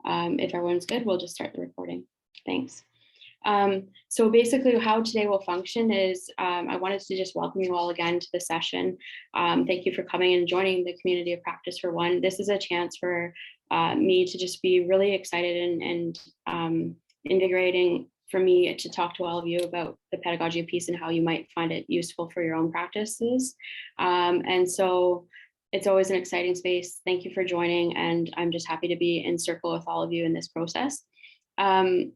if everyone's good, we'll just start the recording. Thanks. So basically how today will function is I wanted to just welcome you all again to the session. Thank you for coming and joining the community of practice for one. This is a chance for me to just be really excited and invigorating for me to talk to all of you about the pedagogy of peace and how you might find it useful for your own practices. And so it's always an exciting space. Thank you for joining, and I'm just happy to be in circle with all of you in this process.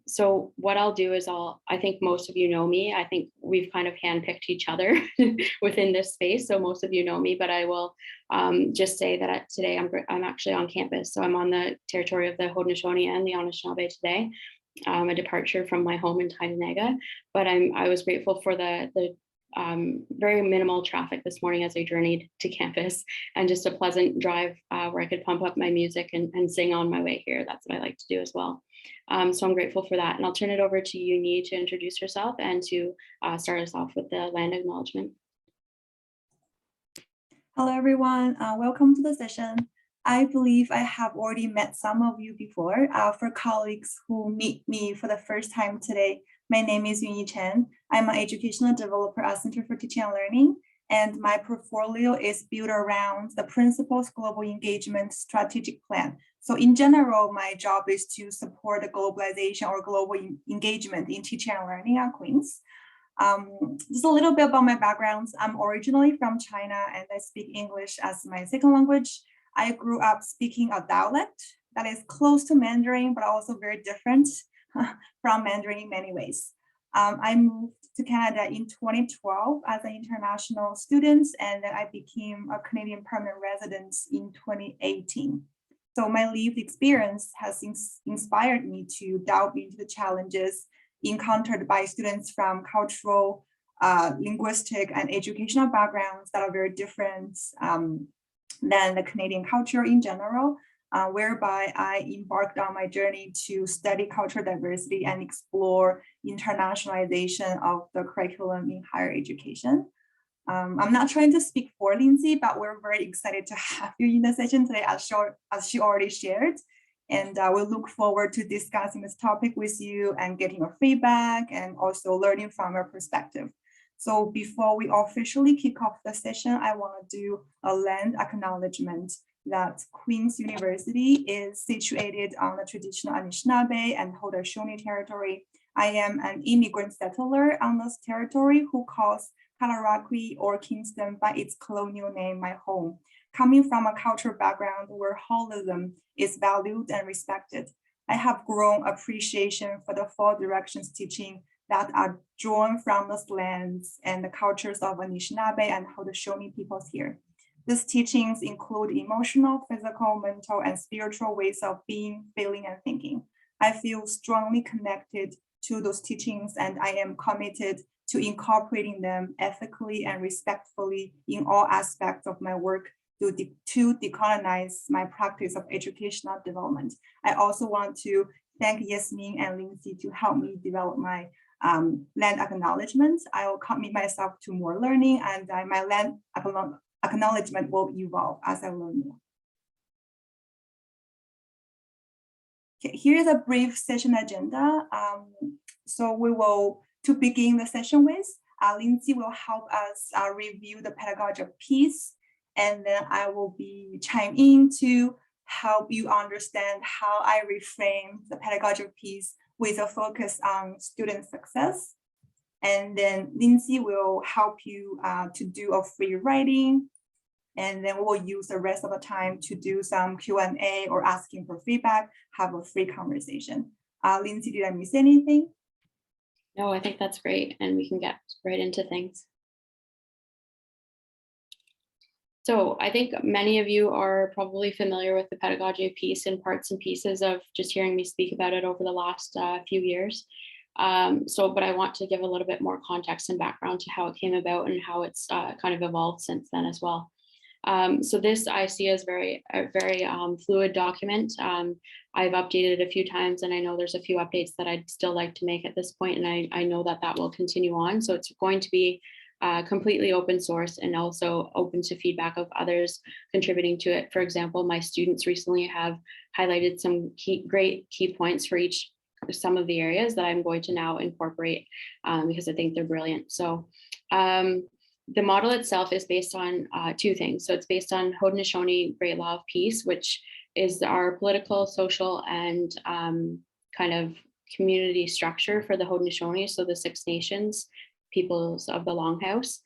So what I'll do is I think most of you know me. I think we've kind of handpicked each other within this space. So most of you know me, but I will just say that today I'm actually on campus. So I'm on the territory of the Haudenosaunee and the Anishinaabe today, a departure from my home in Tyendinaga. But I was grateful for the very minimal traffic this morning as I journeyed to campus, and just a pleasant drive where I could pump up my music and sing on my way here. That's what I like to do as well. So I'm grateful for that. And I'll turn it over to Uni to introduce herself and to start us off with the land acknowledgement. Hello, everyone. Welcome to the session. I believe I have already met some of you before. For colleagues who meet me for the first time today, my name is Uni Chen. I'm an educational developer at Center for Teaching and Learning, and my portfolio is built around the Principles Global Engagement Strategic Plan. So in general, my job is to support the globalization or global engagement in teaching and learning at Queen's. Just a little bit about my background. I'm originally from China and I speak English as my second language. I grew up speaking a dialect that is close to Mandarin, but also very different from Mandarin in many ways. I moved to Canada in 2012 as an international student, and then I became a Canadian permanent resident in 2018. So my lived experience has inspired me to delve into the challenges encountered by students from cultural, linguistic, and educational backgrounds that are very different than the Canadian culture in general, whereby I embarked on my journey to study cultural diversity and explore internationalization of the curriculum in higher education. I'm not trying to speak for Lindsay, but we're very excited to have you in the session today, as she already shared. And we look forward to discussing this topic with you and getting your feedback and also learning from your perspective. So before we officially kick off the session, I want to do a land acknowledgement that Queen's University is situated on the traditional Anishinaabe and Haudenosaunee territory. I am an immigrant settler on this territory who calls Kalaraqui or Kingston by its colonial name, my home, coming from a cultural background where holism is valued and respected. I have grown appreciation for the four directions teaching that are drawn from the lands and the cultures of Anishinaabe and Haudenosaunee peoples here. These teachings include emotional, physical, mental, and spiritual ways of being, feeling, and thinking. I feel strongly connected to those teachings, and I am committed to incorporating them ethically and respectfully in all aspects of my work to decolonize my practice of educational development. I also want to thank Yasmin and Lindsay to help me develop my land acknowledgements. I will commit myself to more learning, and my land acknowledgement will evolve as I learn more. Okay, here is a brief session agenda. So we will, to begin the session with, Lindsay will help us review the pedagogy of peace, and then I will be chime in to help you understand how I reframe the pedagogy of peace with a focus on student success. And then Lindsay will help you to do a free writing, and then we'll use the rest of the time to do some Q&A or asking for feedback, have a free conversation. Lindsay, did I miss anything? No, I think that's great, and we can get right into things. So I think many of you are probably familiar with the pedagogy of peace in parts and pieces of just hearing me speak about it over the last few years. But I want to give a little bit more context and background to how it came about and how it's kind of evolved since then as well. So this I see as a very fluid document. I've updated it a few times, and I know there's a few updates that I'd still like to make at this point, and I know that that will continue on. So it's going to be completely open source and also open to feedback of others contributing to it. For example, my students recently have highlighted some great key points for some of the areas that I'm going to now incorporate because I think they're brilliant. So the model itself is based on two things. So it's based on Haudenosaunee Great Law of Peace, which is our political, social, and kind of community structure for the Haudenosaunee, so the Six Nations peoples of the Longhouse.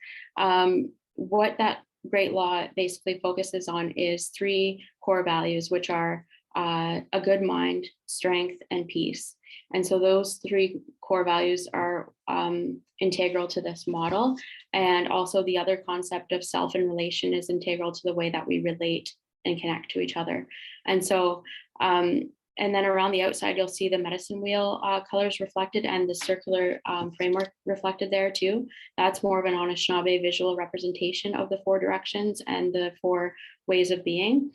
What that great law basically focuses on is three core values, which are a good mind, strength, and peace. And so those three core values are integral to this model. And also the other concept of self and relation is integral to the way that we relate and connect to each other. And so, and then around the outside, you'll see the medicine wheel colors reflected and the circular framework reflected there too. That's more of an Anishinaabe visual representation of the four directions and the four ways of being.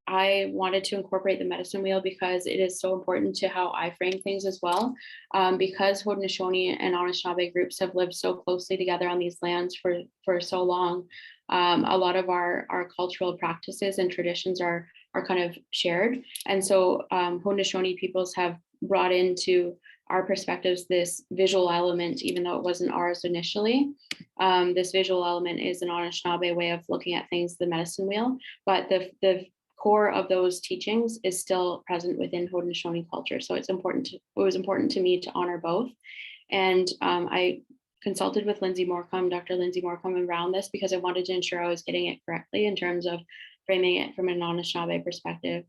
I wanted to incorporate the medicine wheel because it is so important to how I frame things as well. Because Haudenosaunee and Anishinaabe groups have lived so closely together on these lands for so long, a lot of our cultural practices and traditions are kind of shared. And so Haudenosaunee peoples have brought into our perspectives this visual element, even though it wasn't ours initially. This visual element is an Anishinaabe way of looking at things, the medicine wheel, but the core of those teachings is still present within Haudenosaunee culture. So it was important to me to honor both. And I consulted with Dr. Lindsay Morecombe around this because I wanted to ensure I was getting it correctly in terms of framing it from an Anishinaabe perspective.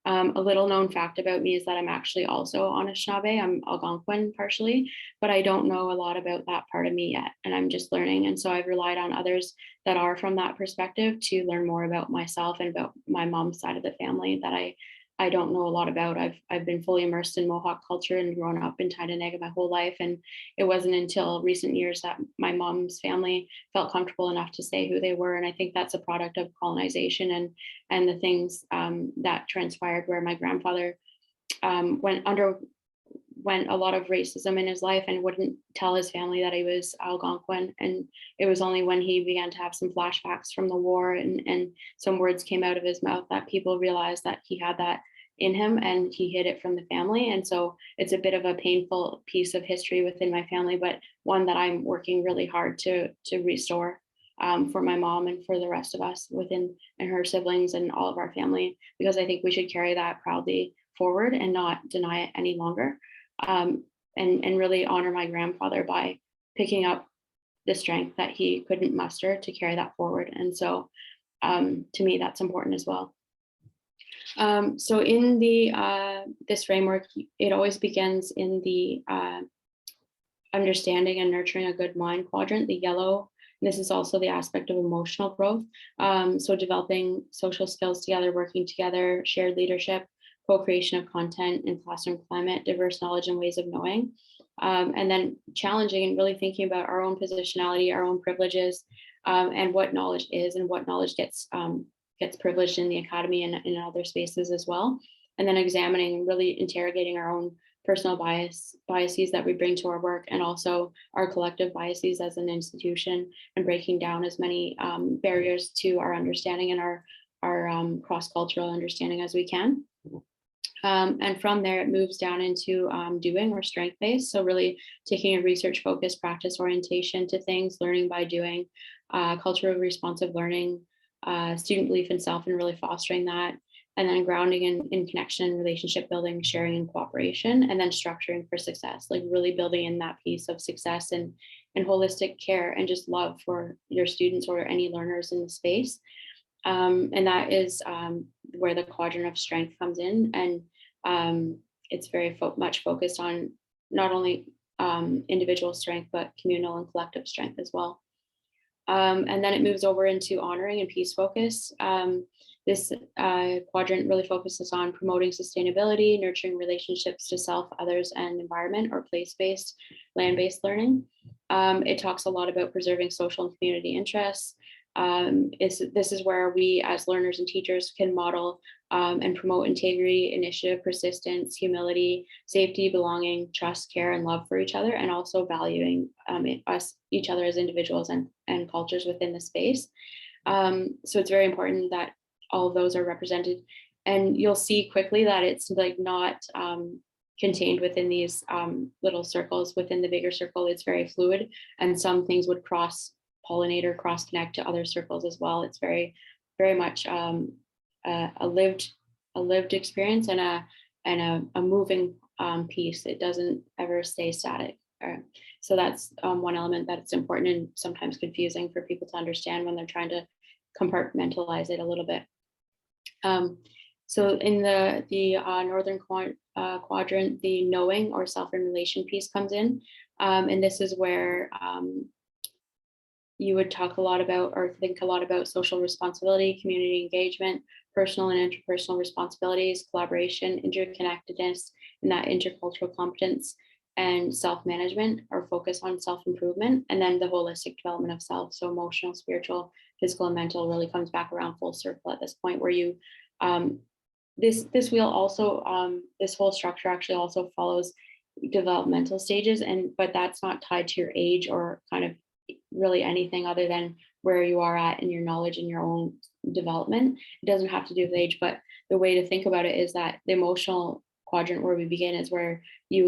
A little known fact about me is that I'm actually also Anishinaabe. I'm Algonquin partially, but I don't know a lot about that part of me yet, and I'm just learning. And so I've relied on others that are from that perspective to learn more about myself and about my mom's side of the family that I don't know a lot about. I've been fully immersed in Mohawk culture and grown up in Tyendinaga my whole life. And it wasn't until recent years that my mom's family felt comfortable enough to say who they were. And I think that's a product of colonization and the things that transpired where my grandfather went a lot of racism in his life and wouldn't tell his family that he was Algonquin. And it was only when he began to have some flashbacks from the war and some words came out of his mouth that people realized that he had that in him and he hid it from the family. And so it's a bit of a painful piece of history within my family, but one that I'm working really hard to restore for my mom and for the rest of us and her siblings and all of our family, because I think we should carry that proudly forward and not deny it any longer. And really honor my grandfather by picking up the strength that he couldn't muster to carry that forward. And so to me, that's important as well. So in this framework, it always begins in the understanding and nurturing a good mind quadrant, the yellow. And this is also the aspect of emotional growth. So developing social skills together, working together, shared leadership, co-creation of content in classroom climate, diverse knowledge and ways of knowing, and then challenging and really thinking about our own positionality, our own privileges, and what knowledge is and what knowledge gets privileged in the academy and in other spaces as well. And then examining and really interrogating our own personal biases that we bring to our work, and also our collective biases as an institution, and breaking down as many barriers to our understanding and our cross-cultural understanding as we can. And from there, it moves down into doing or strength-based. So really taking a research-focused practice orientation to things, learning by doing, culturally responsive learning, student belief in self, and really fostering that. And then grounding in connection, relationship building, sharing, and cooperation, and then structuring for success, like really building in that piece of success and holistic care and just love for your students or any learners in the space. And that is where the quadrant of strength comes in. And it's very much focused on not only individual strength, but communal and collective strength as well. And then it moves over into honoring and peace focus. This quadrant really focuses on promoting sustainability, nurturing relationships to self, others, and environment, or place-based, land-based learning. It talks a lot about preserving social and community interests, This is where we as learners and teachers can model and promote integrity, initiative, persistence, humility, safety, belonging, trust, care, and love for each other, and also valuing each other as individuals and cultures within the space. So it's very important that all of those are represented, and you'll see quickly that it's like not contained within these little circles. Within the bigger circle, it's very fluid, and some things would cross pollinate or cross connect to other circles as well. It's very, very much a lived experience and a moving piece. It doesn't ever stay static. So that's one element that's important and sometimes confusing for people to understand when they're trying to compartmentalize it a little bit. So in the northern quadrant, the knowing or self-formulation piece comes in, and this is where you would talk a lot about or think a lot about social responsibility, community engagement, personal and interpersonal responsibilities, collaboration, interconnectedness, and that intercultural competence, and self-management or focus on self-improvement, and then the holistic development of self. So emotional, spiritual, physical, and mental really comes back around full circle at this point, where you this wheel also this whole structure actually also follows developmental stages, but that's not tied to your age or kind of really anything other than where you are at in your knowledge and your own development. It doesn't have to do with age, but the way to think about it is that the emotional quadrant where we begin is where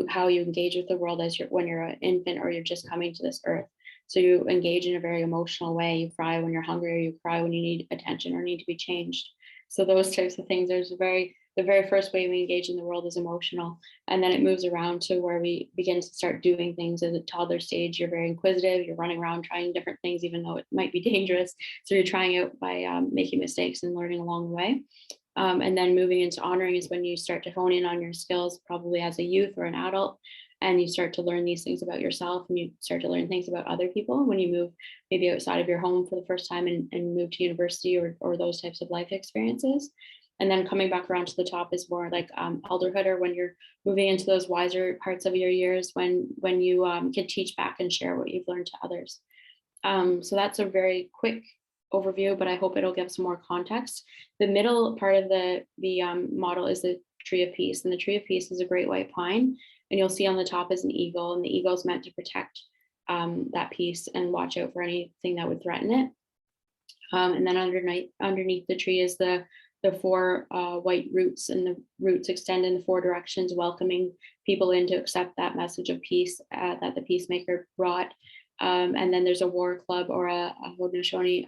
how you engage with the world as when you're an infant or you're just coming to this earth. So you engage in a very emotional way. You cry when you're hungry, or you cry when you need attention or need to be changed. So those types of things, the very first way we engage in the world is emotional. And then it moves around to where we begin to start doing things at the toddler stage. You're very inquisitive, you're running around trying different things, even though it might be dangerous. So you're trying out by making mistakes and learning along the way. And then moving into honoring is when you start to hone in on your skills, probably as a youth or an adult, and you start to learn these things about yourself, and you start to learn things about other people when you move maybe outside of your home for the first time and move to university or those types of life experiences. And then coming back around to the top is more like elderhood, or when you're moving into those wiser parts of your years, when you can teach back and share what you've learned to others. So that's a very quick overview, but I hope it'll give some more context. The middle part of the model is the tree of peace, and the tree of peace is a great white pine, and you'll see on the top is an eagle, and the eagle is meant to protect that peace and watch out for anything that would threaten it. And then underneath the tree is the four white roots, and the roots extend in the four directions, welcoming people in to accept that message of peace that the peacemaker brought. And then there's a war club or a Haudenosaunee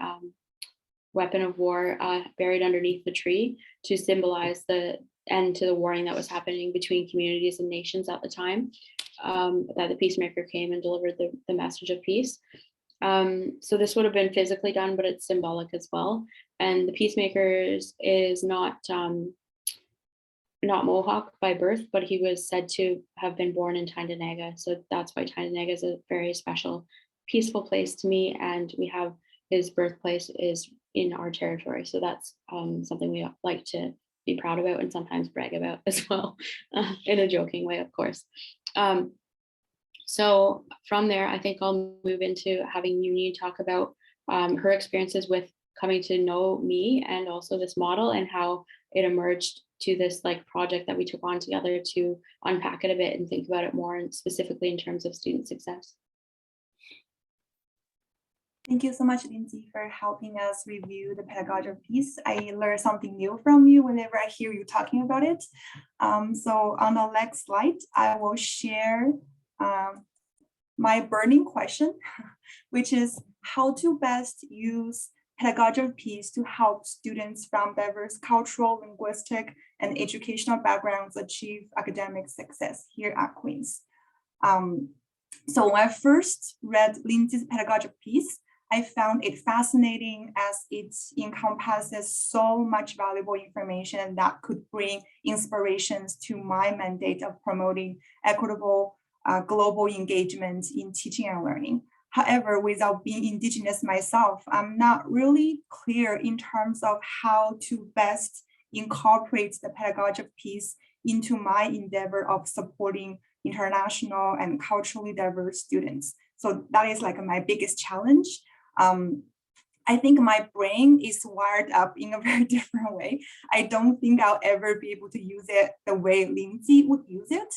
weapon of war buried underneath the tree to symbolize the end to the warring that was happening between communities and nations at the time that the peacemaker came and delivered the message of peace. So this would have been physically done, but it's symbolic as well. And the peacemaker is not Mohawk by birth, but he was said to have been born in Tyendinaga. So that's why Tyendinaga is a very special, peaceful place to me. And we have his birthplace is in our territory. So that's something we like to be proud about and sometimes brag about as well, in a joking way, of course. So from there, I think I'll move into having Uni talk about her experiences with coming to know me and also this model, and how it emerged to this like project that we took on together to unpack it a bit and think about it more, and specifically in terms of student success. Thank you so much, Lindsay, for helping us review the Pedagogy of Peace. I learn something new from you whenever I hear you talking about it. So on the next slide, I will share my burning question, which is how to best use Pedagogy of Peace to help students from diverse cultural, linguistic, and educational backgrounds achieve academic success here at Queen's. So when I first read Lindsay's Pedagogy of Peace, I found it fascinating as it encompasses so much valuable information that could bring inspirations to my mandate of promoting equitable global engagement in teaching and learning. However, without being Indigenous myself, I'm not really clear in terms of how to best incorporate the Pedagogy of Peace into my endeavor of supporting international and culturally diverse students. So that is like my biggest challenge. I think my brain is wired up in a very different way. I don't think I'll ever be able to use it the way Lindsay would use it.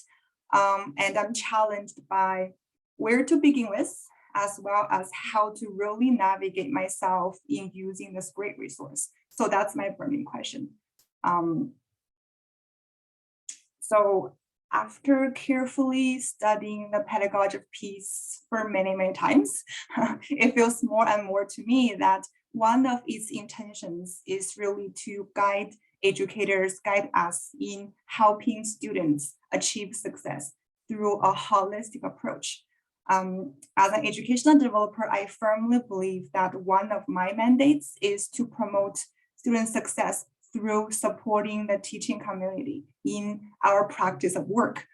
And I'm challenged by where to begin with, as well as how to really navigate myself in using this great resource. So that's my burning question. So after carefully studying the Pedagogy of Peace for many, many times, it feels more and more to me that one of its intentions is really to guide educators, guide us in helping students achieve success through a holistic approach. As an educational developer, I firmly believe that one of my mandates is to promote student success through supporting the teaching community in our practice of work.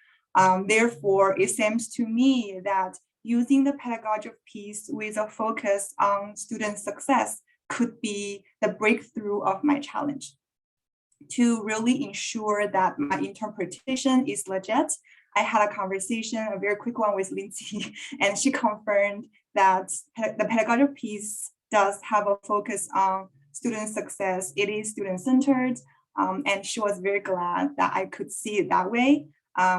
Therefore, it seems to me that using the pedagogy of peace with a focus on student success could be the breakthrough of my challenge. To really ensure that my interpretation is legit, I had a conversation, a very quick one with Lindsay, and she confirmed that the pedagogy of peace does have a focus on student success. It is student-centered, and she was very glad that I could see it that way,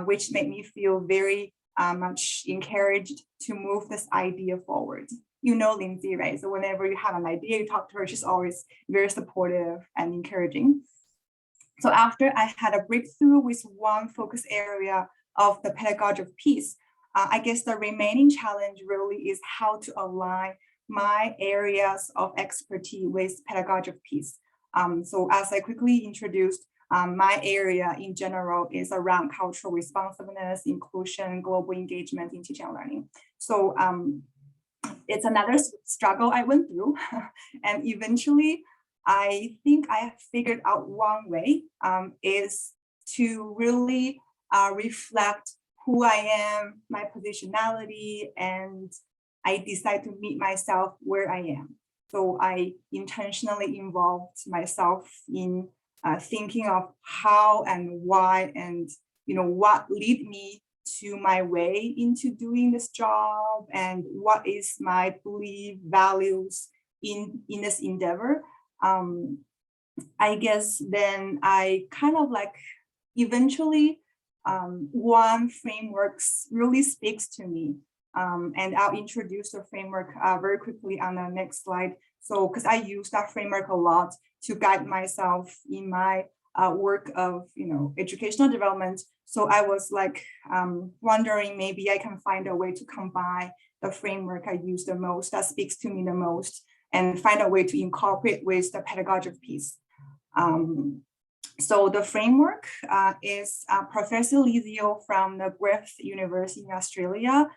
which made me feel very much encouraged to move this idea forward. You know Lindsay, right? So whenever you have an idea, you talk to her, she's always very supportive and encouraging. So after I had a breakthrough with one focus area of the pedagogy of peace, I guess the remaining challenge really is how to align my areas of expertise with pedagogy of peace. So as I quickly introduced, my area in general is around cultural responsiveness, inclusion, global engagement in teaching and learning. So it's another struggle I went through. And eventually, I think I have figured out one way is to really reflect who I am, my positionality, and I decide to meet myself where I am. So I intentionally involved myself in thinking of how and why and what lead me to my way into doing this job and what is my belief, values in this endeavor. I guess then I kind of like eventually one framework really speaks to me. And I'll introduce the framework very quickly on the next slide. So, because I use that framework a lot to guide myself in my work of, educational development. So I was like wondering maybe I can find a way to combine the framework I use the most, that speaks to me the most, and find a way to incorporate with the pedagogy of peace. So the framework is Professor Lizio from the Griffith University in Australia.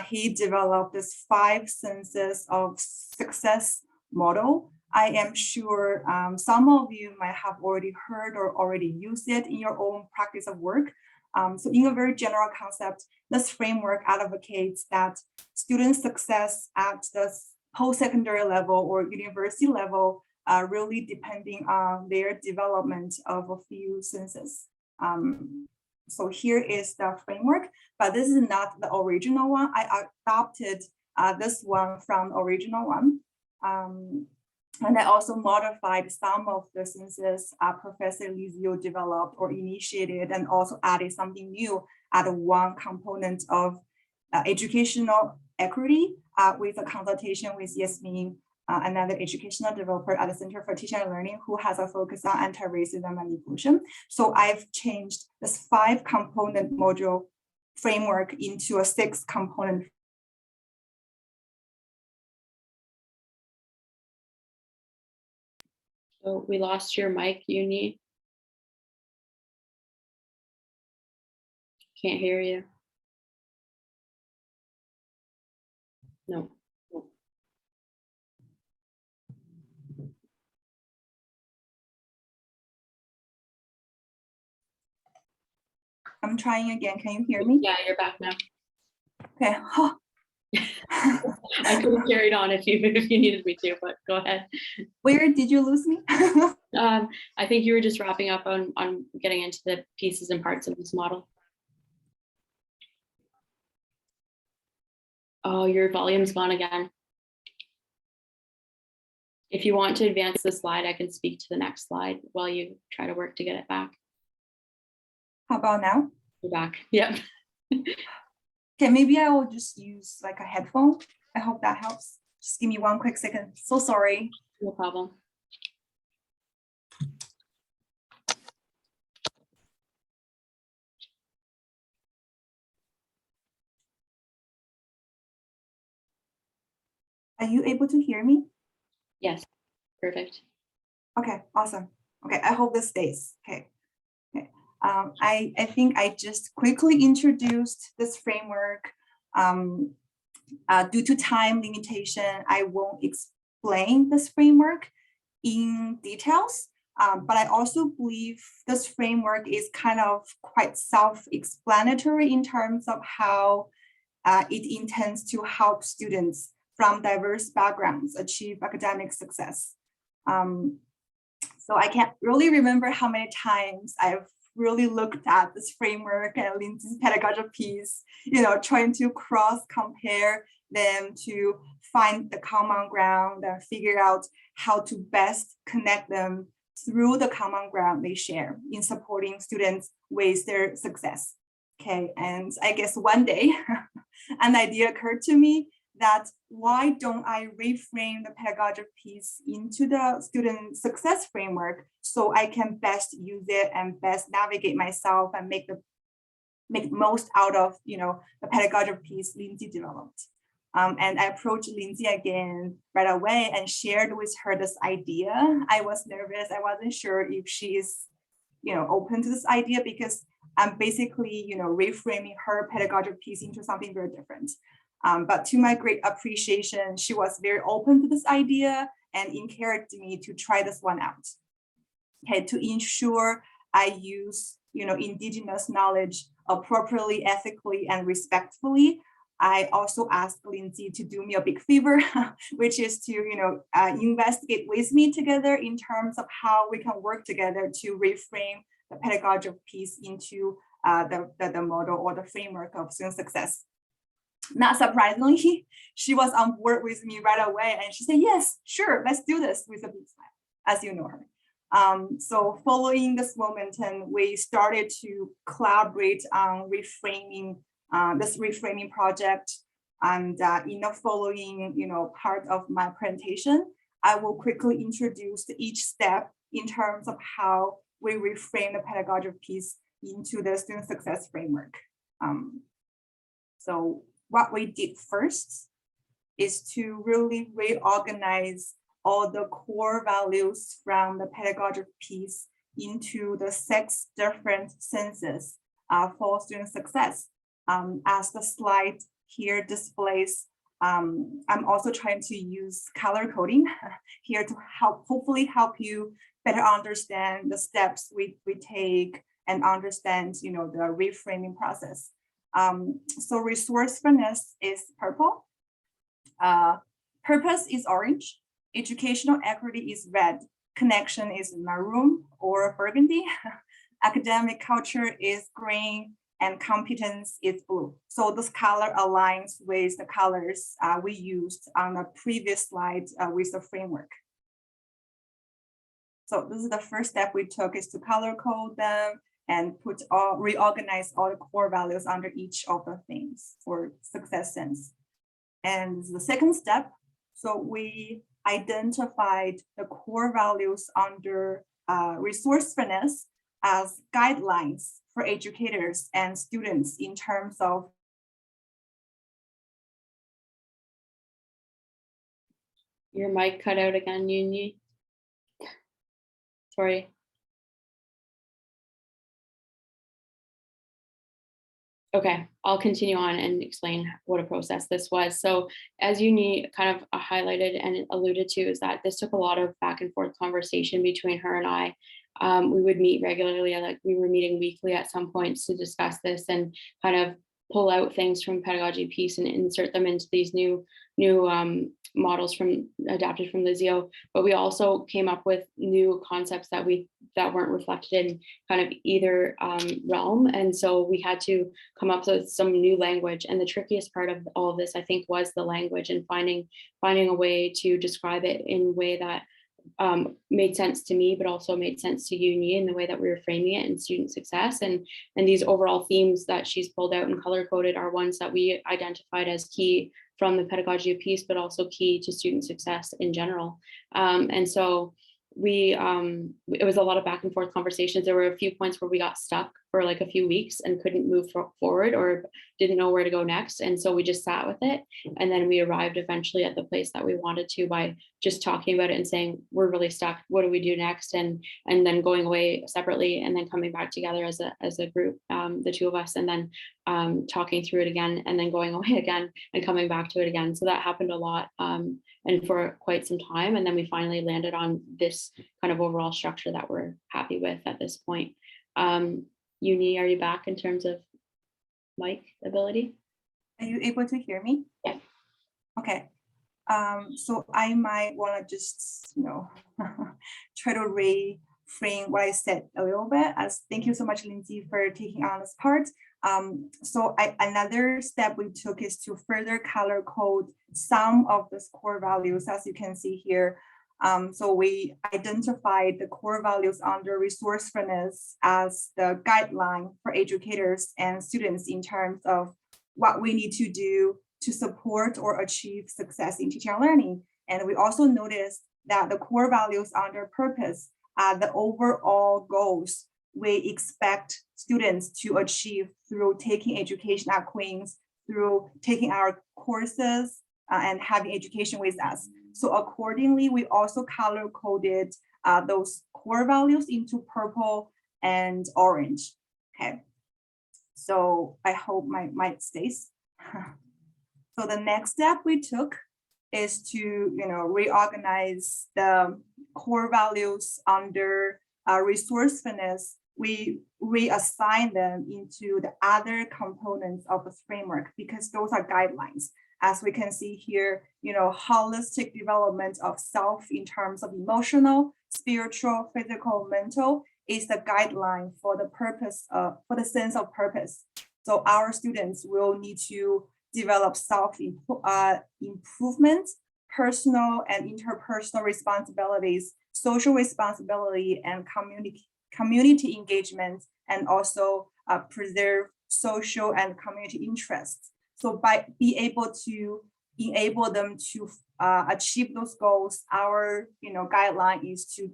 He developed this 5 senses of success model. I am sure some of you might have already heard or already used it in your own practice of work. So in a very general concept, this framework advocates that student success at the post-secondary level or university level really depending on their development of a few senses. So here is the framework, but this is not the original one. I adopted this one from the original one. And I also modified some of the senses Professor Lizio developed or initiated, and also added something new, added one component of educational equity with a consultation with Yasmin, another educational developer at the Center for Teaching and Learning, who has a focus on anti-racism and inclusion. So I've changed this 5-component module framework into a 6-component. So we lost your mic, Uni. Can't hear you. No. I'm trying again. Can you hear me? Yeah, you're back now. Okay. Oh. I could have carried on if you needed me to, but go ahead. Where did you lose me? I think you were just wrapping up on getting into the pieces and parts of this model. Oh, your volume's gone again. If you want to advance the slide, I can speak to the next slide while you try to work to get it back. How about now? You're back. Yep. Okay, maybe I will just use like a headphone. I hope that helps. Just give me one quick second. So sorry. No problem. Are you able to hear me? Yes, perfect. Okay, awesome. Okay, I hope this stays. Okay. Okay. I think I just quickly introduced this framework. Due to time limitation, I won't explain this framework in details, but I also believe this framework is kind of quite self-explanatory in terms of how it intends to help students from diverse backgrounds achieve academic success. So I can't really remember how many times I've really looked at this framework and Lindsay's Pedagogy of Peace, trying to cross-compare them to find the common ground and figure out how to best connect them through the common ground they share in supporting students with their success. Okay, and I guess one day an idea occurred to me that why don't I reframe the Pedagogy of Peace into the student success framework so I can best use it and best navigate myself and make most out of the Pedagogy of Peace Lindsay developed. And I approached Lindsay again right away and shared with her this idea. I was nervous. I wasn't sure if she is open to this idea because I'm basically reframing her Pedagogy of Peace into something very different. But to my great appreciation, she was very open to this idea and encouraged me to try this one out. Okay, to ensure I use Indigenous knowledge appropriately, ethically, and respectfully, I also asked Lindsay to do me a big favor, which is to investigate with me together in terms of how we can work together to reframe the Pedagogy of Peace into the model or the framework of student success. Not surprisingly, she was on board with me right away, and she said, "Yes, sure, let's do this," with a big smile, as you know her. So following this momentum, we started to collaborate on reframing this reframing project. And in the following part of my presentation, I will quickly introduce each step in terms of how we reframe the Pedagogy of Peace into the student success framework. So what we did first is to really reorganize all the core values from the Pedagogy of Peace into the 6 different senses for student success. As the slide here displays, I'm also trying to use color coding here to hopefully help you better understand the steps we take and understand the reframing process. So resourcefulness is purple, purpose is orange, educational equity is red, connection is maroon or burgundy, academic culture is green, and competence is blue. So this color aligns with the colors we used on the previous slide with the framework. So this is the first step we took, is to color code them and reorganize all the core values under each of the things for success sense. And the second step, so we identified the core values under resourcefulness as guidelines for educators and students in terms of. Your mic cut out again, Yunyi. Sorry. Okay, I'll continue on and explain what a process this was. So as Yuni kind of highlighted and alluded to, is that this took a lot of back and forth conversation between her and I. We would meet regularly, like we were meeting weekly at some points to discuss this and kind of pull out things from Pedagogy of Peace and insert them into these new models adapted from the ZO, but we also came up with new concepts that weren't reflected in kind of either realm. And so we had to come up with some new language. And the trickiest part of all of this, I think, was the language and finding a way to describe it in a way that made sense to me, but also made sense to Uni in the way that we were framing it in student success. And these overall themes that she's pulled out and color coded are ones that we identified as key from the Pedagogy of Peace, but also key to student success in general. And so it was a lot of back and forth conversations. There were a few points where we got stuck for like a few weeks and couldn't move forward or didn't know where to go next. And so we just sat with it. And then we arrived eventually at the place that we wanted to by just talking about it and saying, we're really stuck. What do we do next? And then going away separately and then coming back together as a group, the two of us, and then talking through it again and then going away again and coming back to it again. So that happened a lot and for quite some time. And then we finally landed on this kind of overall structure that we're happy with at this point. Uni, are you back in terms of mic ability? Are you able to hear me? Yeah. Okay. So I might want to just, try to reframe what I said a little bit. Thank you so much, Lindsay, for taking on this part. So another step we took is to further color code some of these core values, as you can see here. So we identified the core values under resourcefulness as the guideline for educators and students in terms of what we need to do to support or achieve success in teaching and learning. And we also noticed that the core values under purpose are the overall goals we expect students to achieve through taking education at Queen's, through taking our courses and having education with us. So accordingly, we also color coded those core values into purple and orange. Okay, so I hope my mic stays. So the next step we took is to reorganize the core values under resourcefulness. We reassign them into the other components of the framework because those are guidelines. As we can see here, holistic development of self in terms of emotional, spiritual, physical, mental is the guideline for the purpose, for the sense of purpose. So our students will need to develop self-improvement, personal and interpersonal responsibilities, social responsibility, and community engagement, and also preserve social and community interests. So by being able to enable them to achieve those goals, our guideline is to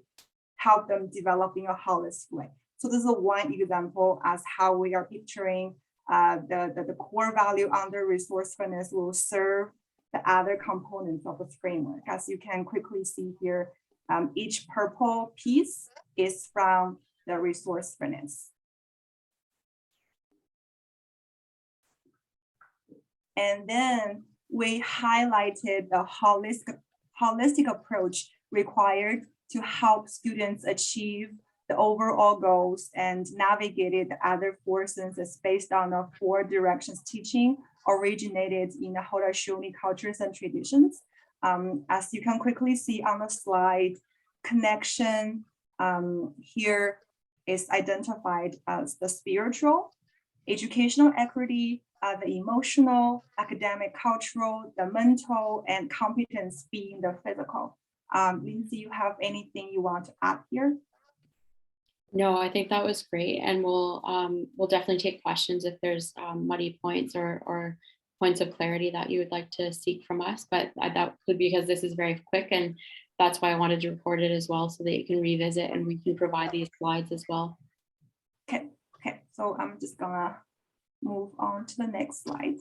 help them develop in a holistic way. So this is one example as how we are picturing the core value under resourcefulness will serve the other components of the framework. As you can quickly see here, each purple piece is from the resourcefulness. And then we highlighted the holistic approach required to help students achieve the overall goals and navigated the other forces is based on the 4 directions teaching originated in the Haudenosaunee cultures and traditions. As you can quickly see on the slide, connection here is identified as the spiritual, educational equity, the emotional, academic, cultural, the mental, and competence being the physical. Lindsay, you have anything you want to add here? No, I think that was great, and we'll definitely take questions if there's muddy points or points of clarity that you would like to seek from us. But that could be because this is very quick, and that's why I wanted to record it as well, so that you can revisit and we can provide these slides as well. Okay. So I'm just gonna move on to the next slide.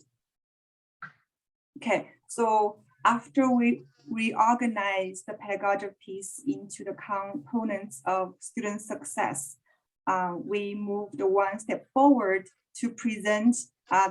Okay, so after we reorganize the Pedagogy of Peace into the components of student success, we moved one step forward to present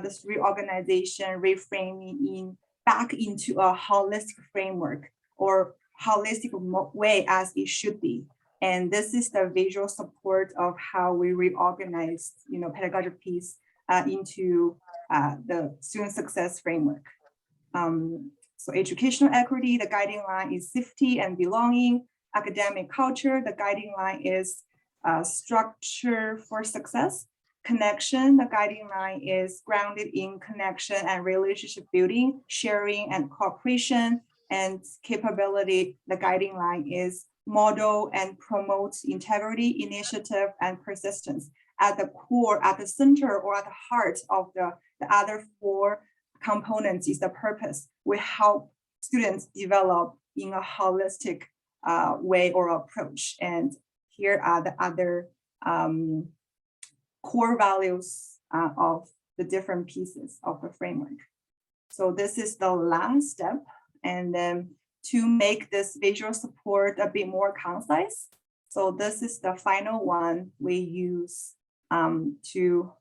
this reorganization, reframing back into a holistic framework or holistic way as it should be. And this is the visual support of how we reorganized, Pedagogy of Peace into the student success framework. So educational equity, the guiding line is safety and belonging. Academic culture, the guiding line is structure for success. Connection, the guiding line is grounded in connection and relationship building, sharing and cooperation. And capability, the guiding line is model and promote integrity, initiative, and persistence. At the core, at the center, or at the heart of the other four components is the purpose. We help students develop in a holistic way or approach. And here are the other core values of the different pieces of the framework. So this is the last step. And then to make this visual support a bit more concise. So this is the final one we use to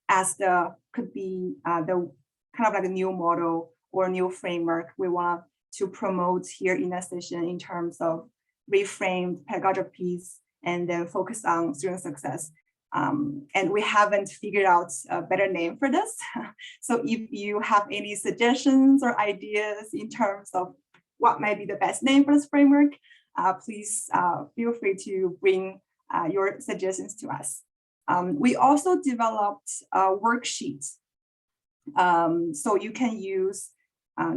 as the could be the kind of like a new model or new framework we want to promote here in the session in terms of reframed pedagogy of peace and then focus on student success. And we haven't figured out a better name for this. So if you have any suggestions or ideas in terms of what might be the best name for this framework, please feel free to bring your suggestions to us. We also developed worksheets. So you can use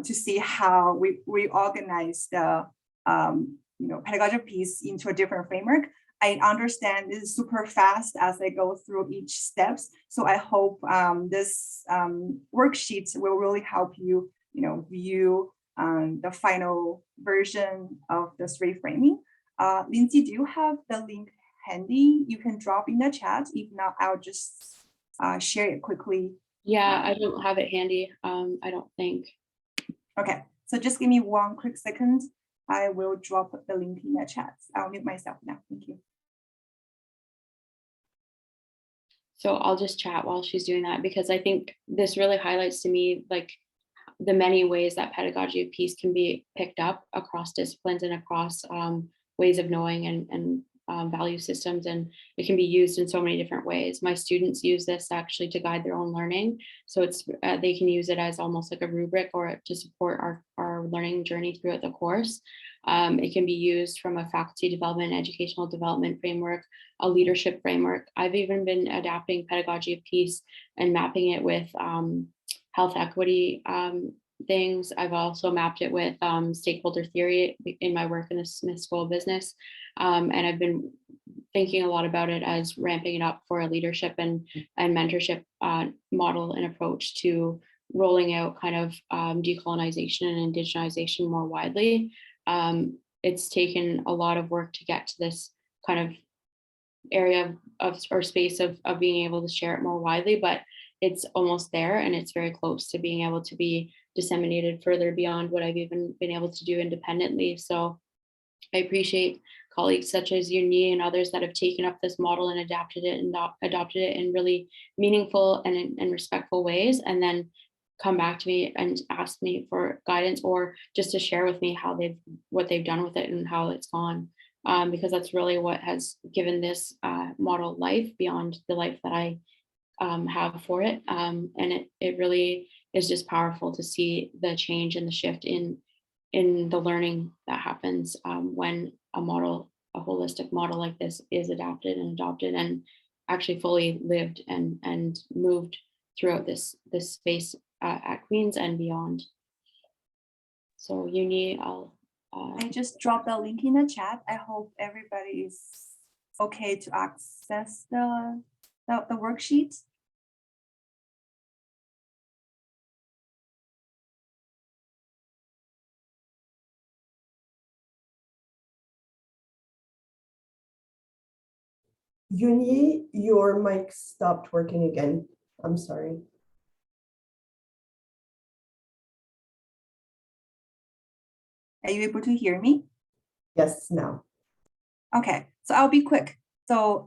to see how we organize the pedagogy of peace into a different framework. I understand this is super fast as I go through each steps. So I hope this worksheet will really help you, view the final version of this reframing. Lindsay, do you have the link handy? You can drop in the chat. If not, I'll just share it quickly. Yeah, I don't have it handy. I don't think. Okay, so just give me one quick second. I will drop the link in the chat. I'll mute myself now. Thank you. So I'll just chat while she's doing that, because I think this really highlights to me like the many ways that pedagogy of peace can be picked up across disciplines and across ways of knowing and value systems, and it can be used in so many different ways. My students use this actually to guide their own learning, so it's they can use it as almost like a rubric or to support our learning journey throughout the course. It can be used from a faculty development, educational development framework, a leadership framework. I've even been adapting pedagogy of peace and mapping it with health equity things. I've also mapped it with stakeholder theory in my work in the Smith School of Business. And I've been thinking a lot about it as ramping it up for a leadership and mentorship model and approach to rolling out kind of decolonization and indigenization more widely. It's taken a lot of work to get to this kind of area of or space of being able to share it more widely, but it's almost there, and it's very close to being able to be disseminated further beyond what I've even been able to do independently. So I appreciate colleagues such as Yuni and others that have taken up this model and adopted it in really meaningful and respectful ways, and then come back to me and ask me for guidance or just to share with me what they've done with it and how it's gone. Because that's really what has given this model life beyond the life that I have for it. And it really is just powerful to see the change and the shift in the learning that happens when a holistic model like this is adapted and adopted and actually fully lived and moved throughout this space at Queen's and beyond. So Uni, I just dropped the link in the chat. I hope everybody is okay to access the worksheet. Yuni, your mic stopped working again. I'm sorry. Are you able to hear me? Yes, now. Okay, so I'll be quick. So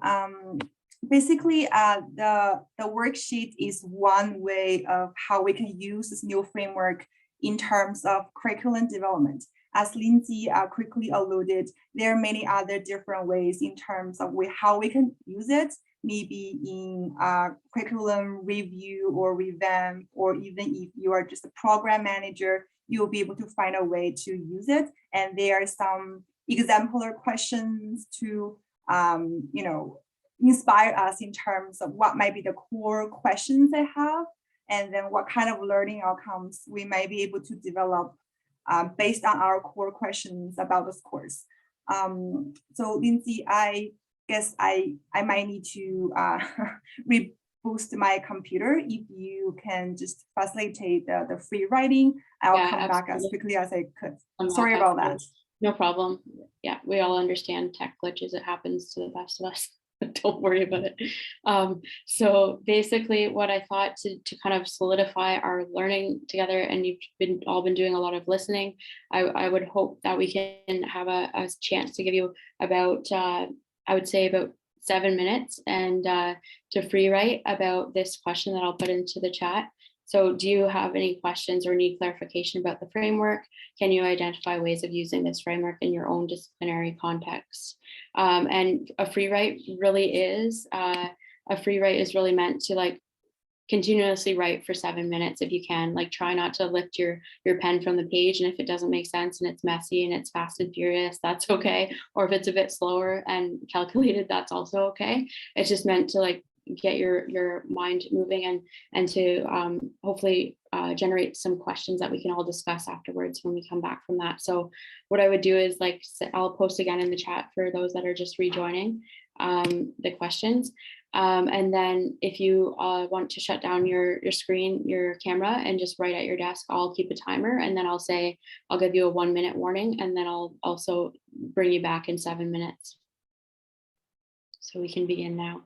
basically, the worksheet is one way of how we can use this new framework in terms of curriculum development. As Lindsay quickly alluded, there are many other different ways in terms of how we can use it maybe in curriculum review or revamp, or even if you are just a program manager, you'll be able to find a way to use it. And there are some exemplar questions to, inspire us in terms of what might be the core questions they have, and then what kind of learning outcomes we might be able to develop based on our core questions about this course. So Lindsay, I guess I might need to reboost my computer. If you can just facilitate the free writing, I'll come back as quickly as I could. Sorry about that. No problem. Yeah, we all understand tech glitches. It happens to the best of us. Don't worry about it. So basically what I thought to kind of solidify our learning together, and you've all been doing a lot of listening, I would hope that we can have a chance to give you about, I would say about 7 minutes and to free write about this question that I'll put into the chat. So do you have any questions or need clarification about the framework? Can you identify ways of using this framework in your own disciplinary context? And a free write really is, really meant to like continuously write for 7 minutes if you can. Like try not to lift your pen from the page, and if it doesn't make sense and it's messy and it's fast and furious, that's okay. Or if it's a bit slower and calculated, that's also okay. It's just meant to like get your mind moving and to hopefully generate some questions that we can all discuss afterwards when we come back from that. So what I would do is like I'll post again in the chat for those that are just rejoining the questions. And then if you want to shut down your screen, your camera, and just write at your desk, I'll keep a timer, and then I'll give you a 1 minute warning, and then I'll also bring you back in 7 minutes. So we can begin now.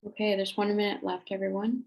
Okay, there's 1 minute left, everyone.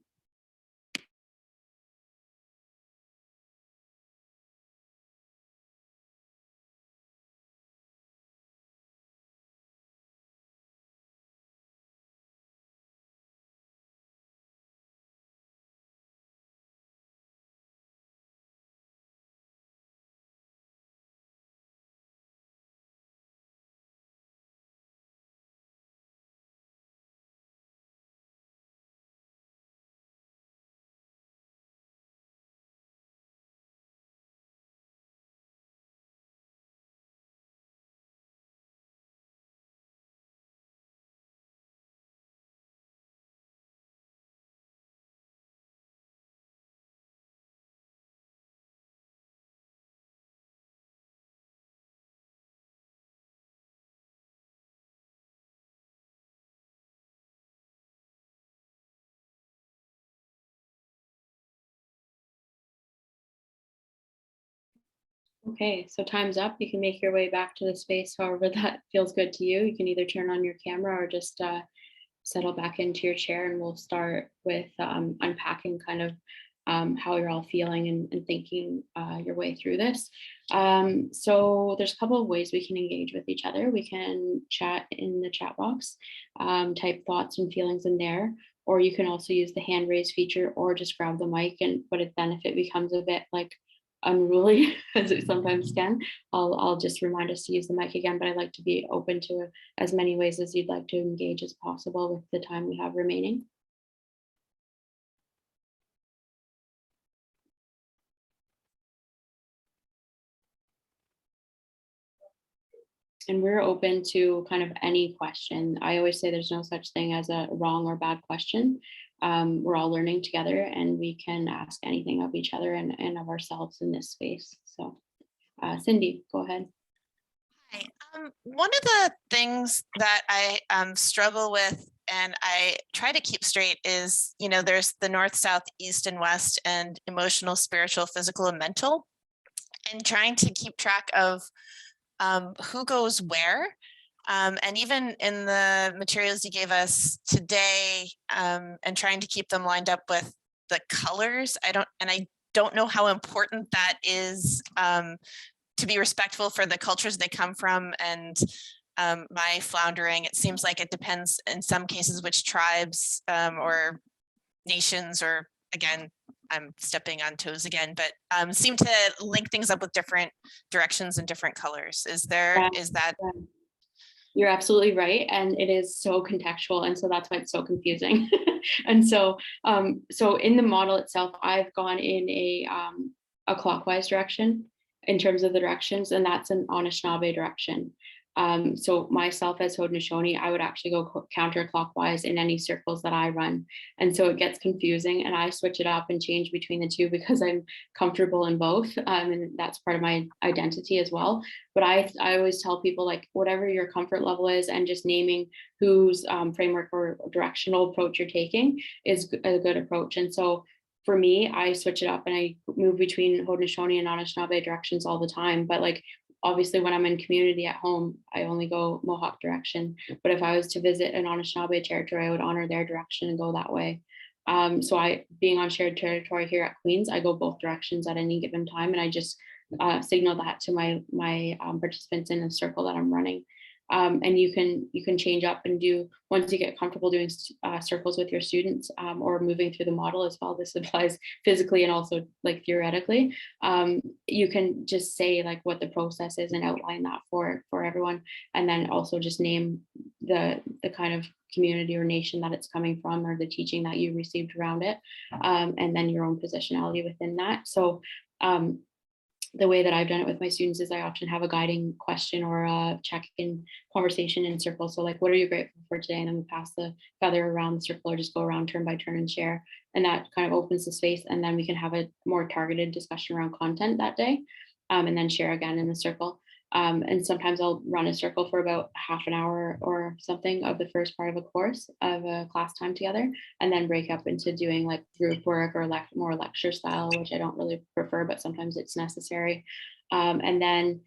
Okay, so time's up. You can make your way back to the space however that feels good to you. You can either turn on your camera or just settle back into your chair, and we'll start with unpacking kind of how you're all feeling and thinking your way through this. So there's a couple of ways we can engage with each other. We can chat in the chat box, type thoughts and feelings in there, or you can also use the hand raise feature or just grab the mic. And but then if it becomes a bit like unruly as it sometimes can, I'll just remind us to use the mic again, but I'd like to be open to as many ways as you'd like to engage as possible with the time we have remaining. And we're open to kind of any question. I always say there's no such thing as a wrong or bad question. We're all learning together, and we can ask anything of each other and of ourselves in this space. So Cindy, go ahead. Hi. One of the things that I struggle with and I try to keep straight is, there's the north, south, east, and west, and emotional, spiritual, physical, and mental, and trying to keep track of who goes where. And even in the materials you gave us today, and trying to keep them lined up with the colors, I don't know how important that is to be respectful for the cultures they come from. And my floundering, it seems like it depends in some cases which tribes or nations, or again, I'm stepping on toes again, but seem to link things up with different directions and different colors. Is that? You're absolutely right. And it is so contextual. And so that's why it's so confusing. And so in the model itself, I've gone in a clockwise direction in terms of the directions, and that's an Anishinaabe direction. So myself as Haudenosaunee, I would actually go counterclockwise in any circles that I run. And so it gets confusing, and I switch it up and change between the two because I'm comfortable in both. And that's part of my identity as well. But I always tell people, like, whatever your comfort level is, and just naming whose framework or directional approach you're taking is a good approach. And so for me, I switch it up and I move between Haudenosaunee and Anishinaabe directions all the time. But like, obviously when I'm in community at home, I only go Mohawk direction. But if I was to visit an Anishinaabe territory, I would honor their direction and go that way. So being on shared territory here at Queen's, I go both directions at any given time. And I just signal that to my participants in the circle that I'm running. And you can change up and do, once you get comfortable doing circles with your students, or moving through the model as well. This applies physically and also like theoretically. You can just say like what the process is and outline that for everyone, and then also just name the kind of community or nation that it's coming from, or the teaching that you received around it, and then your own positionality within that. So the way that I've done it with my students is I often have a guiding question or a check-in conversation in circles. So like, what are you grateful for today? And then we pass the feather around the circle, or just go around turn by turn and share. And that kind of opens the space. And then we can have a more targeted discussion around content that day, and then share again in the circle. And sometimes I'll run a circle for about half an hour or something of the first part of a course of a class time together, and then break up into doing like group work or more lecture style, which I don't really prefer, but sometimes it's necessary. And then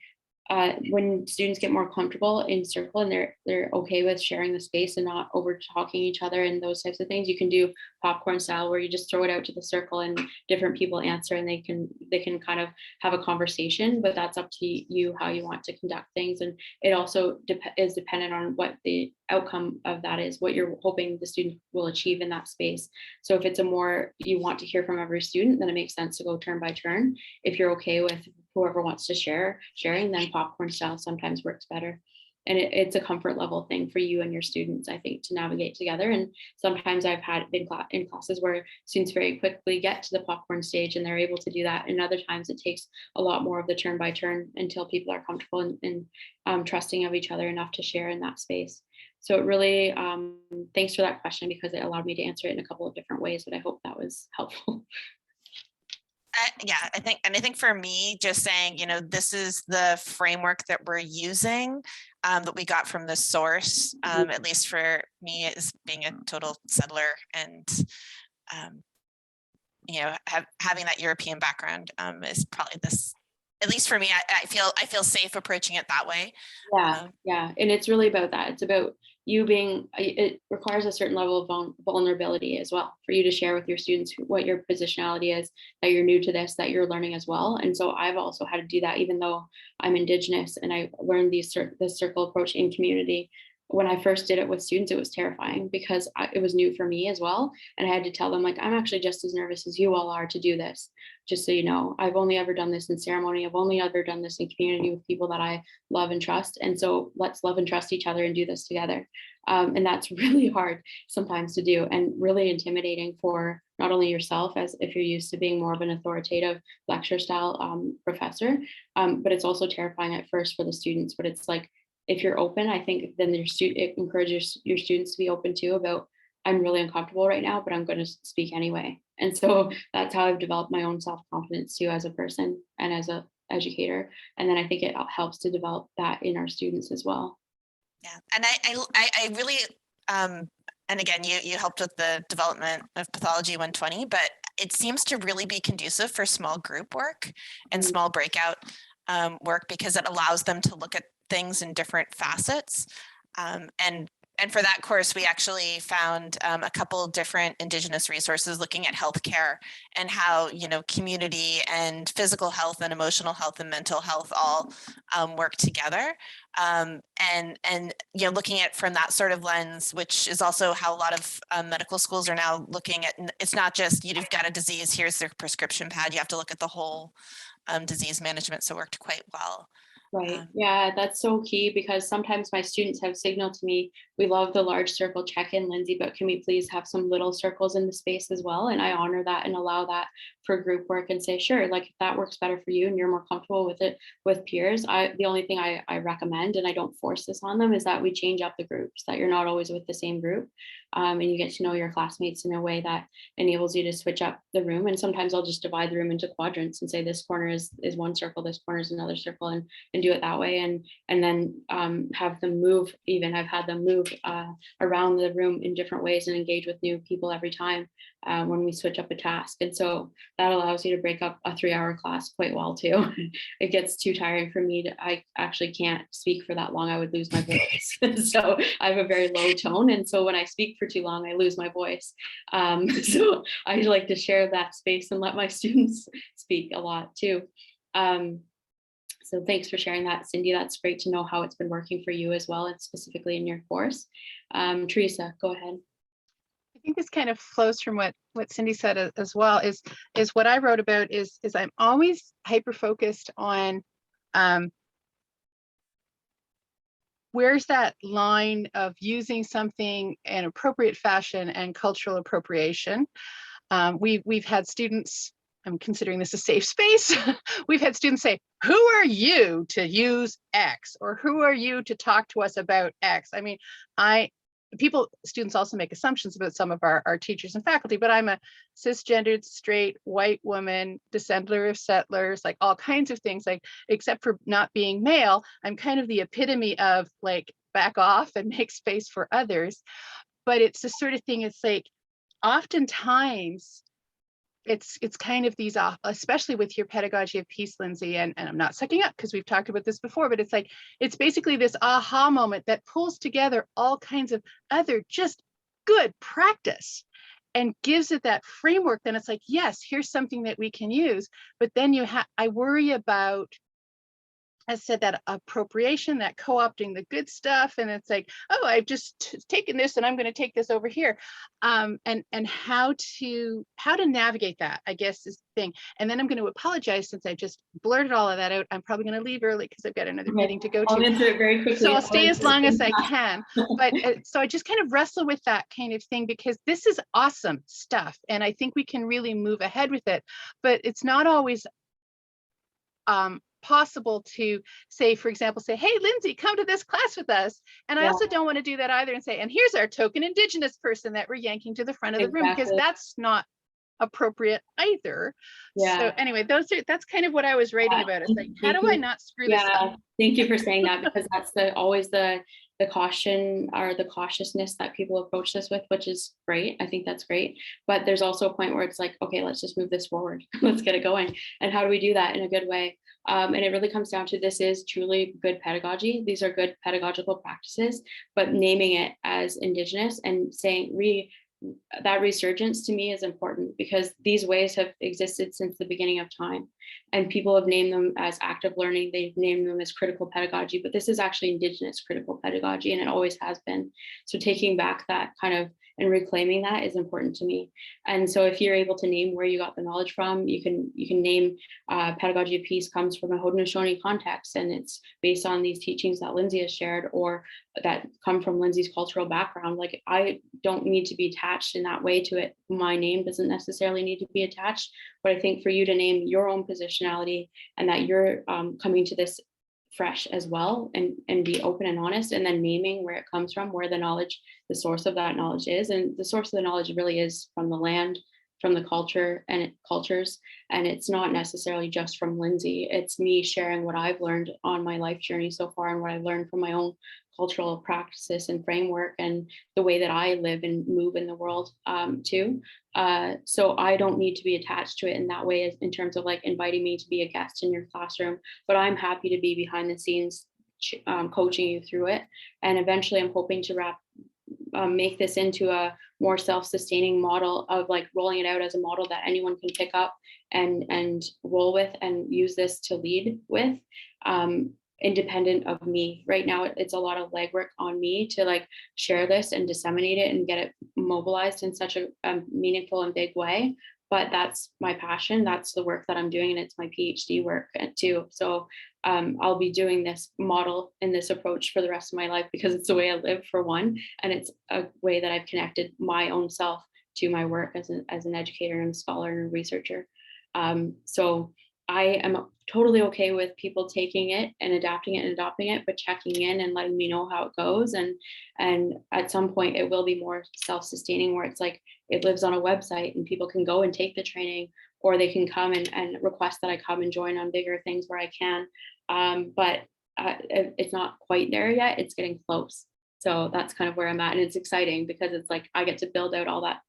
when students get more comfortable in circle and they're okay with sharing the space and not over talking each other and those types of things, you can do popcorn style where you just throw it out to the circle and different people answer and they can kind of have a conversation, but that's up to you how you want to conduct things. And it also is dependent on what the outcome of that is, what you're hoping the student will achieve in that space. So if it's a more, you want to hear from every student, then it makes sense to go turn by turn. If you're okay with whoever wants to sharing, then popcorn style sometimes works better. And it's a comfort level thing for you and your students, I think, to navigate together. And sometimes I've been in classes where students very quickly get to the popcorn stage and they're able to do that. And other times it takes a lot more of the turn by turn until people are comfortable and trusting of each other enough to share in that space. So it really, thanks for that question because it allowed me to answer it in a couple of different ways, but I hope that was helpful. Yeah, I think for me, just saying, this is the framework that we're using, that we got from the source, at least for me as being a total settler and, having that European background is probably this, at least for me, I feel safe approaching it that way. Yeah. And it's really about that. It's about you it requires a certain level of vulnerability as well for you to share with your students what your positionality is, that you're new to this, that you're learning as well. And so I've also had to do that, even though I'm Indigenous and I learned this circle approach in community. When I first did it with students, it was terrifying because it was new for me as well. And I had to tell them, like, I'm actually just as nervous as you all are to do this. Just so you know, I've only ever done this in ceremony. I've only ever done this in community with people that I love and trust. And so let's love and trust each other and do this together. And that's really hard sometimes to do and really intimidating for not only yourself, as if you're used to being more of an authoritative lecture style professor, but it's also terrifying at first for the students. But it's like, if you're open, I think then it encourages your students to be open too about, I'm really uncomfortable right now, but I'm going to speak anyway. And so that's how I've developed my own self-confidence too, as a person and as an educator. And then I think it helps to develop that in our students as well. Yeah, and I really, and again, you helped with the development of Pathology 120, but it seems to really be conducive for small group work and small breakout work because it allows them to look at things in different facets. And for that course, we actually found a couple different Indigenous resources looking at healthcare and how, community and physical health and emotional health and mental health all work together. And looking at from that sort of lens, which is also how a lot of medical schools are now looking at. It's not just you've got a disease, here's their prescription pad. You have to look at the whole disease management. So it worked quite well. Right. Yeah, that's so key because sometimes my students have signaled to me, we love the large circle check-in, Lindsay, but can we please have some little circles in the space as well? And I honor that and allow that for group work and say, sure, like if that works better for you and you're more comfortable with it with peers, the only thing I recommend, and I don't force this on them, is that we change up the groups, that you're not always with the same group. And you get to know your classmates in a way that enables you to switch up the room. And sometimes I'll just divide the room into quadrants and say this corner is one circle, this corner is another circle, and do it that way. And then have them move. Even I've had them move around the room in different ways and engage with new people every time when we switch up a task. And so that allows you to break up a 3-hour class quite well too. It gets too tiring for me I actually can't speak for that long. I would lose my voice. So I have a very low tone. And so when I speak for too long, I lose my voice. So I like to share that space and let my students speak a lot too. So thanks for sharing that, Cindy. That's great to know how it's been working for you as well, and specifically in your course. Teresa, go ahead. I think this kind of flows from what Cindy said as well, is what I wrote about is I'm always hyper focused on where's that line of using something in appropriate fashion and cultural appropriation. We've had students, I'm considering this a safe space. We've had students say, who are you to use X? Or who are you to talk to us about X? I mean, students also make assumptions about some of our teachers and faculty, but I'm a cisgendered, straight, white woman, descender of settlers, like all kinds of things, like, except for not being male, I'm kind of the epitome of like, back off and make space for others. But it's the sort of thing, it's like, oftentimes, it's kind of these, especially with your Pedagogy of Peace, Lindsay, and I'm not sucking up because we've talked about this before, but it's like, it's basically this aha moment that pulls together all kinds of other just good practice and gives it that framework. Then it's like, yes, here's something that we can use. But then I worry about, I said, that appropriation, that co-opting the good stuff, and it's like, oh, I've just taken this and I'm going to take this over here, and how to navigate that, I guess, is the thing. And then I'm going to apologize since I just blurted all of that out. I'm probably going to leave early because I've got another meeting to go to. I'll answer it very quickly. So I'll stay as long as I can. But so I just kind of wrestle with that kind of thing, because this is awesome stuff, and I think we can really move ahead with it. But it's not always possible to say, for example, say, hey, Lindsay, come to this class with us. And I also don't want to do that either and say, and here's our token Indigenous person that we're yanking to the front of the room, because that's not appropriate either. So anyway, that's kind of what I was writing about. It's like, how do I not screw this up? Thank you for saying that, because that's always the caution or the cautiousness that people approach this with, which is great. I think that's great. But there's also a point where it's like, okay, let's just move this forward. Let's get it going. And how do we do that in a good way? And it really comes down to, this is truly good pedagogy. These are good pedagogical practices, but naming it as Indigenous and saying that resurgence to me is important, because these ways have existed since the beginning of time, and people have named them as active learning. They've named them as critical pedagogy, but this is actually Indigenous critical pedagogy, and it always has been. So taking back that kind of and reclaiming that is important to me. And so if you're able to name where you got the knowledge from, you can name Pedagogy of Peace comes from a Haudenosaunee context, and it's based on these teachings that Lindsay has shared, or that come from Lindsay's cultural background. Like, I don't need to be attached in that way to it. My name doesn't necessarily need to be attached, but I think for you to name your own positionality, and that you're coming to this fresh as well, and be open and honest, and then naming where it comes from, where the knowledge, the source of that knowledge is. And the source of the knowledge really is from the land, from the culture and cultures. And it's not necessarily just from Lindsay. It's me sharing what I've learned on my life journey so far, and what I've learned from my own cultural practices and framework, and the way that I live and move in the world too. So I don't need to be attached to it in that way, as in terms of like inviting me to be a guest in your classroom, but I'm happy to be behind the scenes coaching you through it. And eventually I'm hoping to make this into a more self-sustaining model of like rolling it out as a model that anyone can pick up and roll with and use this to lead with, independent of me. Right now, it's a lot of legwork on me to like share this and disseminate it and get it mobilized in such a meaningful and big way. But that's my passion. That's the work that I'm doing, and it's my PhD work too. So I'll be doing this model and this approach for the rest of my life, because it's the way I live, for one, and it's a way that I've connected my own self to my work as an educator and scholar and researcher. So I am totally okay with people taking it and adapting it and adopting it, but checking in and letting me know how it goes. And at some point it will be more self-sustaining, where it's like it lives on a website and people can go and take the training, or they can come and request that I come and join on bigger things where I can. But it's not quite there yet. It's getting close. So that's kind of where I'm at. And it's exciting, because it's like I get to build out all that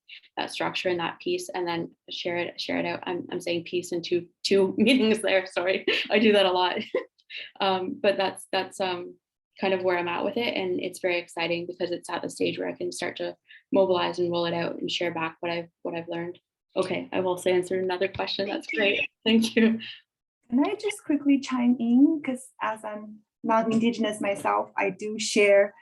structure and that piece, and then share it out. I'm saying piece in two meanings there. Sorry, I do that a lot. But that's kind of where I'm at with it. And it's very exciting, because it's at the stage where I can start to mobilize and roll it out and share back what I've learned. Okay, I will answer another question. That's great. Thank you. Can I just quickly chime in? Because as I'm non-Indigenous myself, I do share,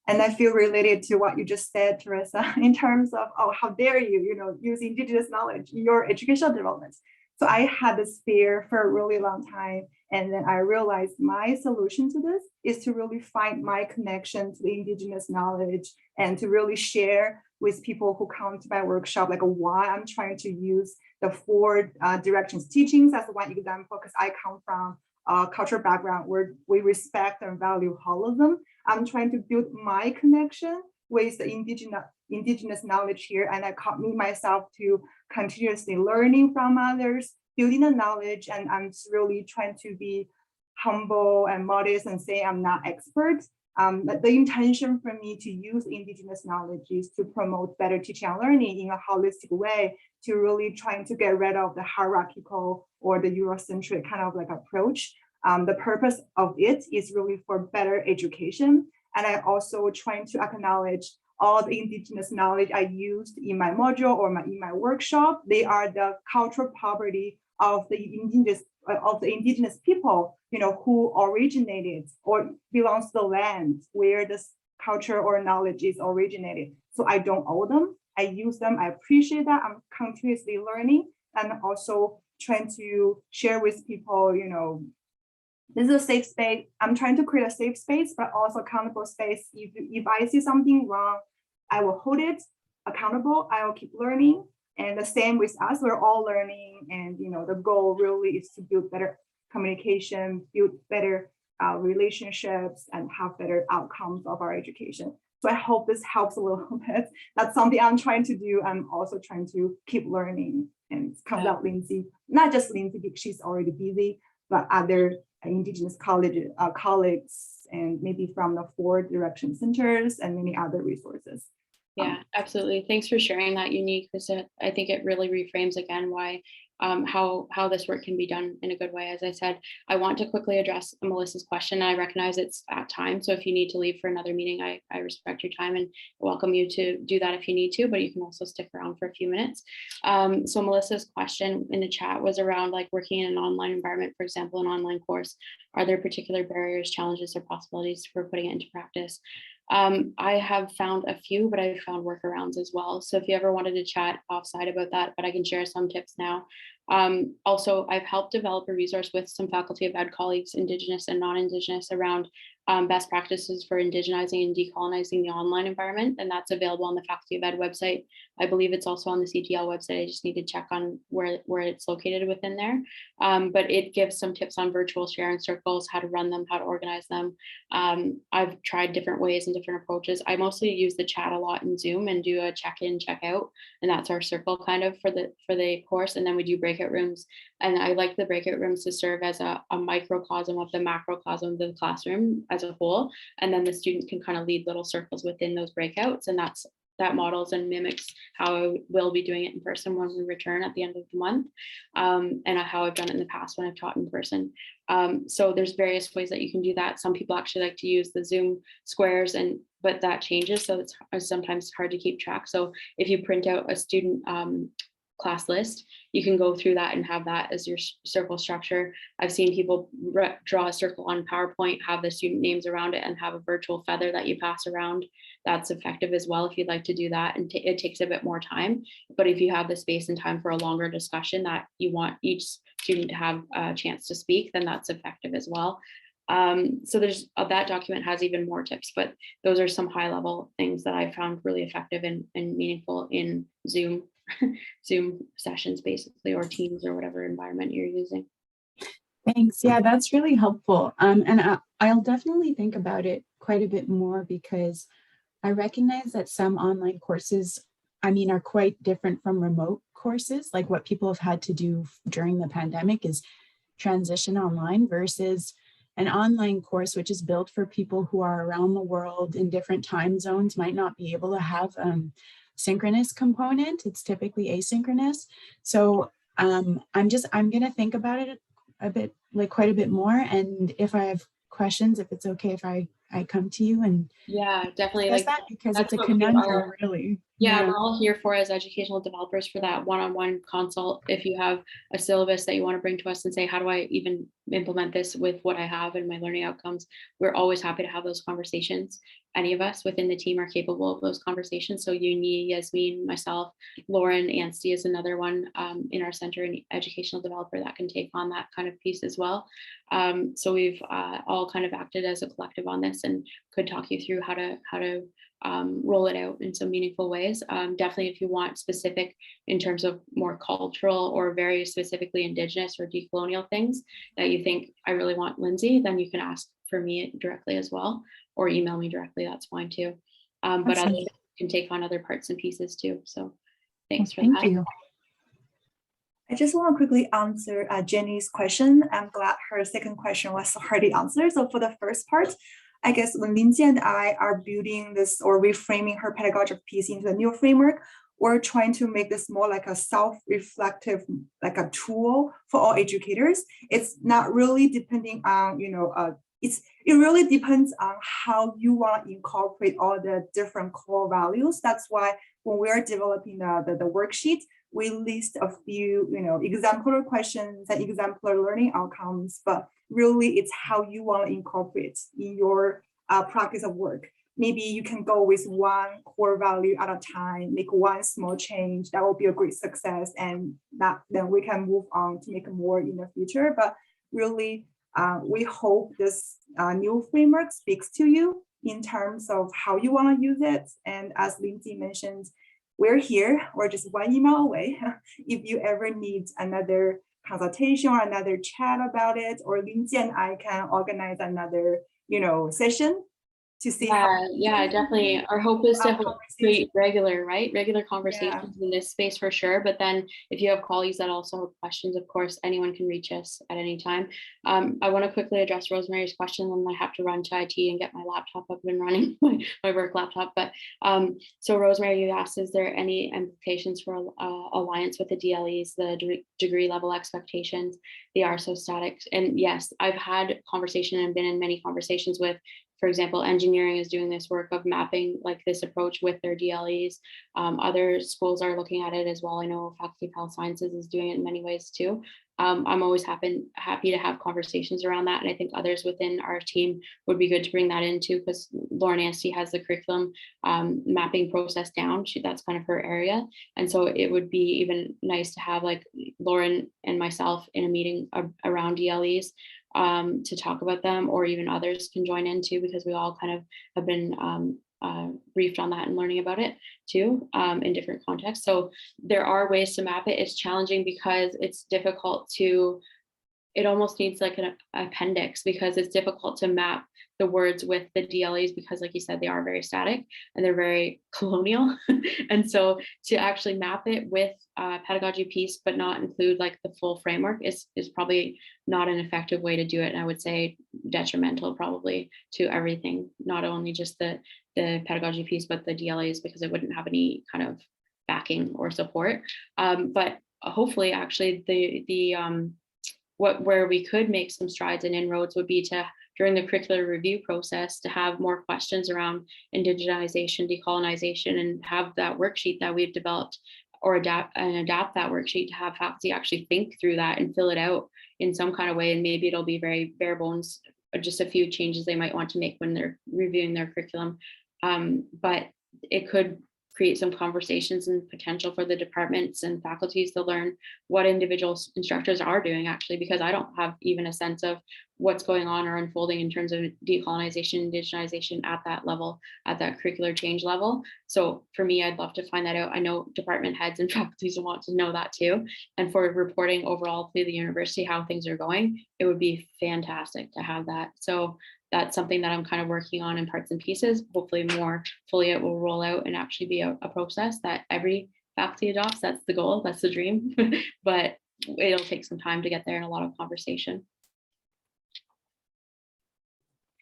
and I feel related to what you just said, Teresa, in terms of, oh, how dare you, use Indigenous knowledge in your educational development. So I had this fear for a really long time. And then I realized my solution to this is to really find my connection to the Indigenous knowledge, and to really share with people who come to my workshop, like why I'm trying to use the 4 directions teachings as one example, because I come from a cultural background where we respect and value holism. I'm trying to build my connection with the indigenous knowledge here, and I commit myself to continuously learning from others, building the knowledge, and I'm really trying to be humble and modest and say I'm not expert. But the intention for me to use Indigenous knowledge is to promote better teaching and learning in a holistic way, to really trying to get rid of the hierarchical or the Eurocentric kind of like approach. The purpose of it is really for better education. And I also trying to acknowledge all the Indigenous knowledge I used in my module or in my workshop. They are the cultural property of the indigenous people, who originated or belongs to the land where this culture or knowledge is originated. So I don't owe them. I use them. I appreciate that. I'm continuously learning and also trying to share with people, this is a safe space. I'm trying to create a safe space, but also accountable space. If I see something wrong, I will hold it accountable. I will keep learning. And the same with us, we're all learning. And, the goal really is to build better communication, build better relationships, and have better outcomes of our education. So I hope this helps a little bit. That's something I'm trying to do. I'm also trying to keep learning and comes out Lindsay, not just Lindsay because she's already busy, but other Indigenous colleges, colleagues, and maybe from the 4 direction centers and many other resources. Yeah, absolutely. Thanks for sharing that, Unique, because I think it really reframes again why how this work can be done in a good way. As I said, I want to quickly address Melissa's question. I recognize it's at time, so if you need to leave for another meeting, I respect your time and welcome you to do that if you need to, but you can also stick around for a few minutes. So Melissa's question in the chat was around like working in an online environment, for example, an online course. Are there particular barriers, challenges, or possibilities for putting it into practice? I have found a few, but I've found workarounds as well. So if you ever wanted to chat offside about that, but I can share some tips now. Also, I've helped develop a resource with some faculty of ed colleagues, Indigenous and non-Indigenous, around best practices for indigenizing and decolonizing the online environment. And that's available on the Faculty of Ed website. I believe it's also on the CTL website. I just need to check on where it's located within there. But it gives some tips on virtual sharing circles, how to run them, how to organize them. I've tried different ways and different approaches. I mostly use the chat a lot in Zoom and do a check-in, check-out. And that's our circle kind of for the course. And then we do breakout rooms. And I like the breakout rooms to serve as a microcosm of the macrocosm of the classroom as a whole. And then the students can kind of lead little circles within those breakouts. And that models and mimics how I will be doing it in person when we return at the end of the month, and how I've done it in the past when I've taught in person. So there's various ways that you can do that. Some people actually like to use the Zoom squares, but that changes, so it's sometimes hard to keep track. So if you print out a student class list, you can go through that and have that as your circle structure. I've seen people draw a circle on PowerPoint, have the student names around it, and have a virtual feather that you pass around. That's effective as well if you'd like to do that. And it takes a bit more time, but if you have the space and time for a longer discussion that you want each student to have a chance to speak, then that's effective as well. So there's that document has even more tips, but those are some high level things that I found really effective and meaningful in Zoom sessions, basically, or Teams or whatever environment you're using. Thanks. Yeah, that's really helpful. And I'll definitely think about it quite a bit more, because I recognize that some online courses, are quite different from remote courses. Like what people have had to do during the pandemic is transition online, versus an online course, which is built for people who are around the world in different time zones, might not be able to have synchronous component. It's typically asynchronous. So I'm going to think about it a bit, like quite a bit more. And if I have questions, if it's okay if I come to you and definitely, like that, because it's a conundrum, really. Yeah, we're all here for as educational developers for that one-on-one consult. If you have a syllabus that you want to bring to us and say, how do I even implement this with what I have and my learning outcomes? We're always happy to have those conversations. Any of us within the team are capable of those conversations. So Uni, Yasmin, myself, Lauren, Anstey is another one in our center, an educational developer that can take on that kind of piece as well. So we've all kind of acted as a collective on this and could talk you through how to roll it out in some meaningful ways. Definitely, if you want specific in terms of more cultural or very specifically Indigenous or decolonial things that you think I really want Lindsay, then you can ask for me directly as well, or email me directly. That's fine too. But others can take on other parts and pieces too. So thanks for that. Thank you. I just want to quickly answer Jenny's question. I'm glad her second question was already answered. So for the first part, I guess when Lindsay and I are building this or reframing her pedagogy of peace into a new framework, we're trying to make this more like a self-reflective, like a tool for all educators. It's not really depending on, it really depends on how you want to incorporate all the different core values. That's why when we're developing the worksheet, we list a few, exemplary questions and exemplary learning outcomes, but really it's how you want to incorporate in your practice of work. Maybe you can go with one core value at a time, make one small change. That will be a great success, and then we can move on to make more in the future. But really, we hope this new framework speaks to you in terms of how you want to use it. And as Lindsay mentioned, we're here. We're just one email away. If you ever need another consultation or another chat about it, or Lindsay and I can organize another, session to see yeah, definitely. Our hope is to create regular conversations in this space for sure. But then if you have colleagues that also have questions, of course, anyone can reach us at any time. I want to quickly address Rosemary's question, and I have to run to IT and get my laptop up and running, my work laptop. But so Rosemary, you asked, is there any implications for alliance with the DLEs, the degree level expectations? They are so static. And yes, I've had conversation and been in many conversations with, for example, engineering is doing this work of mapping like this approach with their DLEs. Other schools are looking at it as well. I know Faculty of Health Sciences is doing it in many ways too. I'm always happy to have conversations around that. And I think others within our team would be good to bring that into, because Lauren Anstey has the curriculum mapping process down. That's kind of her area. And so it would be even nice to have like Lauren and myself in a meeting around DLEs to talk about them, or even others can join in too, because we all kind of have been briefed on that and learning about it too in different contexts. So there are ways to map it. It's challenging because it's difficult to, it almost needs like an appendix, because it's difficult to map the words with the DLEs, because like you said, they are very static and they're very colonial. And so to actually map it with pedagogy of peace, but not include like the full framework is probably not an effective way to do it. And I would say detrimental probably to everything, not only just the pedagogy of peace, but the DLEs, because it wouldn't have any kind of backing or support. But hopefully actually where we could make some strides and inroads would be to, during the curricular review process, to have more questions around indigenization, decolonization, and have that worksheet that we've developed, or adapt that worksheet to have faculty actually think through that and fill it out in some kind of way. And maybe it'll be very bare bones, just a few changes they might want to make when they're reviewing their curriculum. But it could create some conversations and potential for the departments and faculties to learn what individual instructors are doing actually, because I don't have even a sense of what's going on or unfolding in terms of decolonization, indigenization at that level, at that curricular change level. So for me, I'd love to find that out. I know department heads and faculties want to know that too. And for reporting overall to the university how things are going, it would be fantastic to have that. So that's something that I'm kind of working on in parts and pieces. Hopefully more fully it will roll out and actually be a process that every faculty adopts. That's the goal, that's the dream. But it'll take some time to get there and a lot of conversation.